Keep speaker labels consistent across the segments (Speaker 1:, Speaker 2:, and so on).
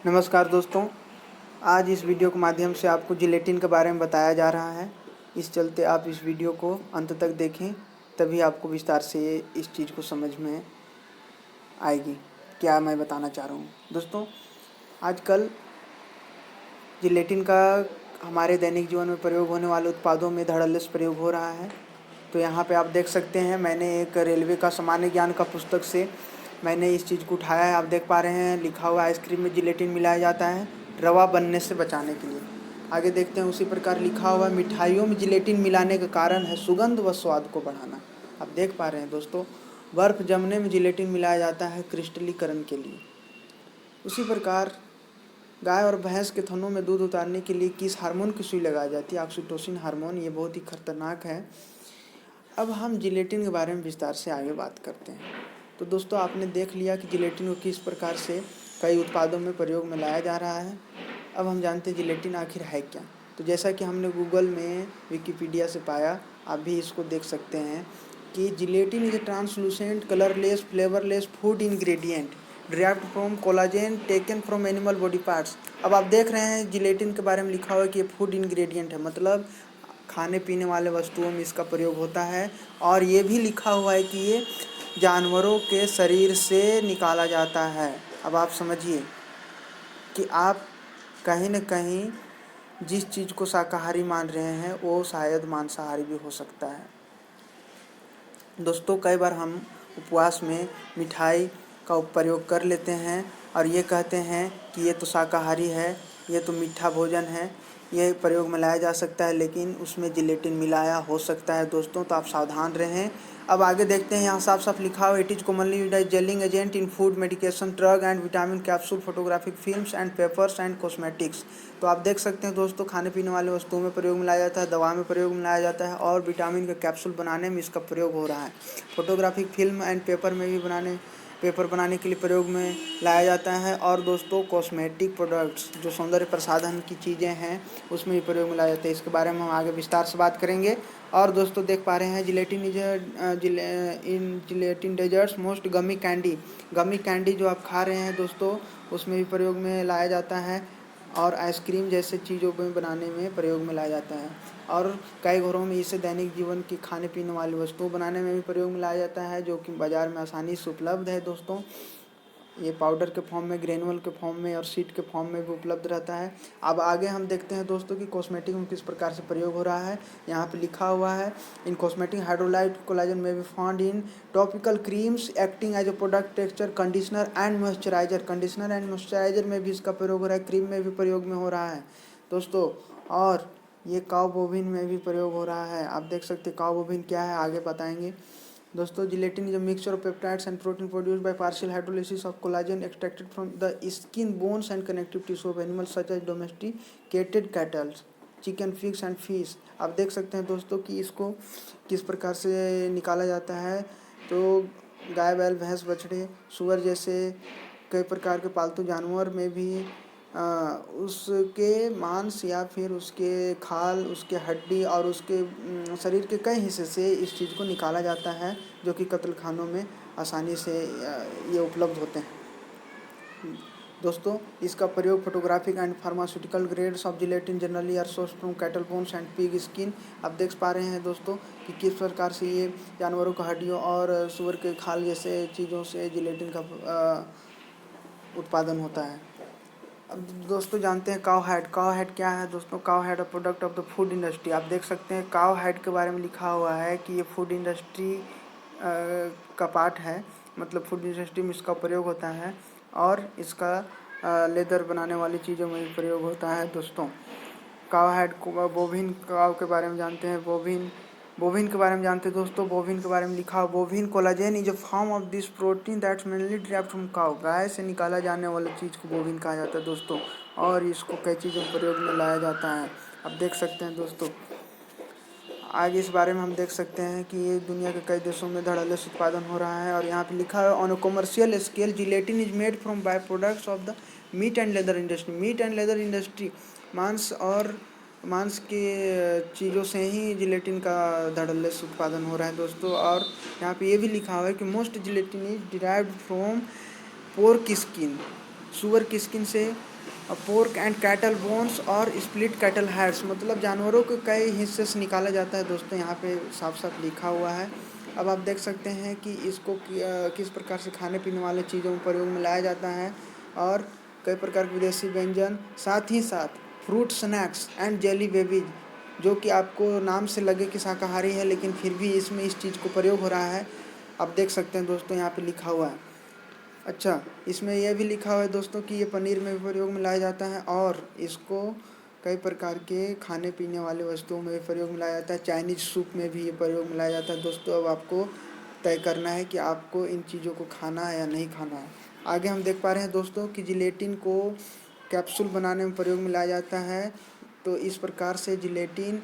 Speaker 1: नमस्कार दोस्तों, आज इस वीडियो के माध्यम से आपको जिलेटिन के बारे में बताया जा रहा है। इस चलते आप इस वीडियो को अंत तक देखें, तभी आपको विस्तार से इस चीज़ को समझ में आएगी क्या मैं बताना चाह रहा हूँ। दोस्तों, आजकल जिलेटिन का हमारे दैनिक जीवन में प्रयोग होने वाले उत्पादों में धड़ल्ले से प्रयोग हो रहा है। तो यहाँ पे आप देख सकते हैं, मैंने एक रेलवे का सामान्य ज्ञान का पुस्तक से मैंने इस चीज़ को उठाया है। आप देख पा रहे हैं, लिखा हुआ आइसक्रीम में जिलेटिन मिलाया जाता है रवा बनने से बचाने के लिए। आगे देखते हैं, उसी प्रकार लिखा हुआ मिठाइयों में जिलेटिन मिलाने का कारण है सुगंध व स्वाद को बढ़ाना। आप देख पा रहे हैं दोस्तों, बर्फ़ जमने में जिलेटिन मिलाया जाता है क्रिस्टलीकरण के लिए। उसी प्रकार गाय और भैंस के थनों में दूध उतारने के लिए किस हार्मोन की सुई लगाई जाती है? Oxytocin hormone. ये बहुत ही खतरनाक है। अब हम जिलेटिन के बारे में विस्तार से आगे बात करते हैं। तो दोस्तों, आपने देख लिया कि जिलेटिन को किस प्रकार से कई उत्पादों में प्रयोग में लाया जा रहा है। अब हम जानते हैं जिलेटिन आखिर है क्या। तो जैसा कि हमने गूगल में विकिपीडिया से पाया, आप भी इसको देख सकते हैं कि gelatin is a translucent colourless flavourless food ingredient derived from collagen taken from animal body parts. अब आप देख रहे हैं जिलेटिन के बारे में लिखा हुआ है कि ये फूड इंग्रेडिएंट है, मतलब खाने पीने वाले वस्तुओं में इसका प्रयोग होता है। और ये भी लिखा हुआ है कि ये जानवरों के शरीर से निकाला जाता है। अब आप समझिए कि आप कहीं न कहीं जिस चीज़ को शाकाहारी मान रहे हैं वो शायद मांसाहारी भी हो सकता है। दोस्तों, कई बार हम उपवास में मिठाई का प्रयोग कर लेते हैं और ये कहते हैं कि ये तो शाकाहारी है, ये तो मीठा भोजन है, ये प्रयोग में लाया जा सकता है, लेकिन उसमें जिलेटिन मिलाया हो सकता है दोस्तों। तो आप सावधान रहें। अब आगे देखते हैं, यहाँ साफ साफ लिखा हुआ it is commonly used as gelling agent in food, medication, drug and vitamin capsule, photographic films and papers and cosmetics. तो आप देख सकते हैं दोस्तों, खाने पीने वाले वस्तुओं में प्रयोग में लाया जाता है, दवा में प्रयोग में लाया जाता है और विटामिन का कैप्सूल बनाने में इसका प्रयोग हो रहा है। फोटोग्राफिक फिल्म एंड पेपर में भी पेपर बनाने के लिए प्रयोग में लाया जाता है। और दोस्तों, कॉस्मेटिक प्रोडक्ट्स जो सौंदर्य प्रसाधन की चीज़ें हैं उसमें भी प्रयोग में लाया जाता है। इसके बारे में हम आगे विस्तार से बात करेंगे। और दोस्तों, देख पा रहे हैं gelatin is in gelatin desserts most gummy candy जो आप खा रहे हैं दोस्तों, उसमें भी प्रयोग में लाया जाता है और आइसक्रीम जैसे चीज़ों में बनाने में प्रयोग में लाया जाता है। और कई घरों में इसे दैनिक जीवन की खाने पीने वाली वस्तुओं बनाने में भी प्रयोग में लाया जाता है, जो कि बाज़ार में आसानी से उपलब्ध है दोस्तों। ये पाउडर के फॉर्म में, ग्रेनुअल के फॉर्म में और शीट के फॉर्म में भी उपलब्ध रहता है। अब आगे हम देखते हैं दोस्तों कि कॉस्मेटिक में किस प्रकार से प्रयोग हो रहा है। यहाँ पे लिखा हुआ है इन कॉस्मेटिक हाइड्रोलाइट कोलाजन में भी found in topical creams acting as a product texture conditioner and moisturiser में भी इसका प्रयोग हो रहा है, क्रीम में भी प्रयोग में हो रहा है दोस्तों। और ये काउ बोविन में भी प्रयोग हो रहा है। आप देख सकते हैं काउ बोविन क्या है, आगे बताएंगे दोस्तों। Gelatin is a mixture of peptides and protein produced by partial hydrolysis of collagen extracted from the skin, bones and connective tissue of animals such as domesticated cattles, chicken, figs and fish. आप देख सकते हैं दोस्तों कि इसको किस प्रकार से निकाला जाता है। तो गाय, बैल, भैंस, बछड़े, सूअर जैसे कई प्रकार के पालतू जानवर में भी उसके मांस या फिर उसके खाल, उसके हड्डी और उसके शरीर के कई हिस्से से इस चीज़ को निकाला जाता है, जो कि कत्लखानों में आसानी से ये उपलब्ध होते हैं दोस्तों। इसका प्रयोग photographic and pharmaceutical grades of gelatin generally are source from cattle bones and pig skin. आप देख पा रहे हैं दोस्तों कि किस प्रकार से ये जानवरों का हड्डियों और सूअर के खाल जैसे चीज़ों से जिलेटिन का उत्पादन होता है। अब दोस्तों, जानते हैं काउ हेड क्या है दोस्तों। Cow head a product of the food industry. आप देख सकते हैं काउ हेड के बारे में लिखा हुआ है कि ये फूड इंडस्ट्री का पार्ट है, मतलब फूड इंडस्ट्री में इसका प्रयोग होता है और इसका लेदर बनाने वाली चीज़ों में भी प्रयोग होता है दोस्तों। काउ हेड को बोविन काउ के बारे में जानते हैं। बोविन के बारे में जानते हैं दोस्तों। बोविन के बारे में लिखा bovine collagen is a form of this protein that's mainly derived from cow. गाय से निकाला जाने वाली चीज़ को बोविन कहा जाता है दोस्तों, और इसको कई चीज़ों में प्रयोग में लाया जाता है। अब देख सकते हैं दोस्तों, आगे इस बारे में हम देख सकते हैं कि ये दुनिया के कई देशों में धड़ल्ले से उत्पादन हो रहा है। और यहाँ पे लिखा है on a commercial scale gelatin is made from by products of the meat and leather industry. Meat and leather industry, मांस के चीज़ों से ही जिलेटिन का धड़ल्ले से उत्पादन हो रहा है दोस्तों। और यहाँ पे ये भी लिखा हुआ है कि most gelatin is derived from pork skin. सूअर की स्किन से पोर्क एंड कैटल बोन्स और स्प्लिट कैटल हेड्स, मतलब जानवरों के कई हिस्से से निकाला जाता है दोस्तों, यहाँ पे साफ साफ लिखा हुआ है। अब आप देख सकते हैं कि इसको किस प्रकार से खाने पीने वाले चीज़ों में प्रयोग में लाया जाता है, और कई प्रकार के विदेशी व्यंजन, साथ ही साथ fruit snacks and jelly babies, जो कि आपको नाम से लगे कि शाकाहारी है लेकिन फिर भी इसमें इस चीज़ को प्रयोग हो रहा है। आप देख सकते हैं दोस्तों, यहाँ पे लिखा हुआ है। अच्छा, इसमें यह भी लिखा हुआ है दोस्तों कि ये पनीर में भी प्रयोग में लाया जाता है, और इसको कई प्रकार के खाने पीने वाले वस्तुओं में भी प्रयोग में लाया जाता है। चाइनीज़ सूप में भी ये प्रयोग में लाया जाता है दोस्तों। अब आपको तय करना है कि आपको इन चीज़ों को खाना है या नहीं खाना है। आगे हम देख पा रहे हैं दोस्तों कि जिलेटिन को कैप्सूल बनाने में प्रयोग में लाया जाता है। तो इस प्रकार से जिलेटिन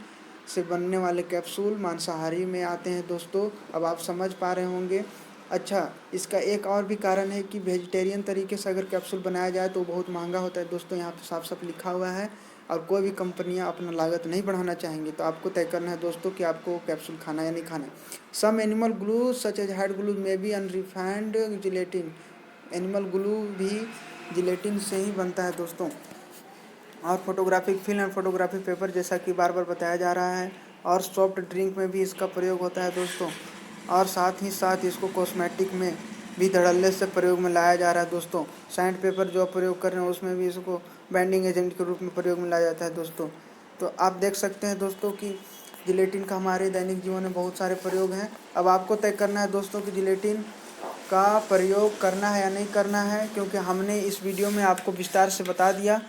Speaker 1: से बनने वाले कैप्सूल मांसाहारी में आते हैं दोस्तों। अब आप समझ पा रहे होंगे। अच्छा, इसका एक और भी कारण है कि वेजिटेरियन तरीके से अगर कैप्सूल बनाया जाए तो बहुत महंगा होता है दोस्तों, यहाँ पे साफ साफ लिखा हुआ है। और कोई भी कंपनियां अपना लागत नहीं बढ़ाना चाहेंगी, तो आपको तय करना है दोस्तों कि आपको कैप्सूल खाना या नहीं खाना। Some animal glue such as head glue may be unrefined gelatin, animal glue भी जिलेटिन से ही बनता है दोस्तों। और photographic film and photographic paper, जैसा कि बार बार बताया जा रहा है, और सॉफ्ट ड्रिंक में भी इसका प्रयोग होता है दोस्तों। और साथ ही साथ इसको कॉस्मेटिक में भी धड़ल्ले से प्रयोग में लाया जा रहा है दोस्तों। सैंड पेपर जो प्रयोग कर रहे हैं उसमें भी इसको बाइंडिंग एजेंट के रूप में प्रयोग में लाया जाता है दोस्तों। तो आप देख सकते हैं दोस्तों कि जिलेटिन का हमारे दैनिक जीवन में बहुत सारे प्रयोग हैं। अब आपको तय करना है दोस्तों कि जिलेटिन का प्रयोग करना है या नहीं करना है, क्योंकि हमने इस वीडियो में आपको विस्तार से बता दिया।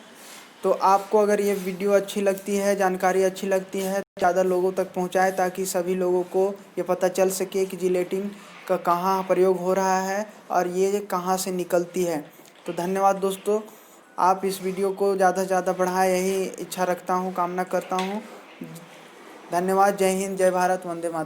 Speaker 1: तो आपको अगर ये वीडियो अच्छी लगती है, जानकारी अच्छी लगती है, ज़्यादा लोगों तक पहुंचाएं, ताकि सभी लोगों को ये पता चल सके कि जिलेटिन का कहाँ प्रयोग हो रहा है और ये कहाँ से निकलती है। तो धन्यवाद दोस्तों, आप इस वीडियो को ज़्यादा से ज़्यादा बढ़ाएं, यही इच्छा रखता हूँ, कामना करता हूँ। धन्यवाद। जय हिंद, जय भारत, वंदे मातरम।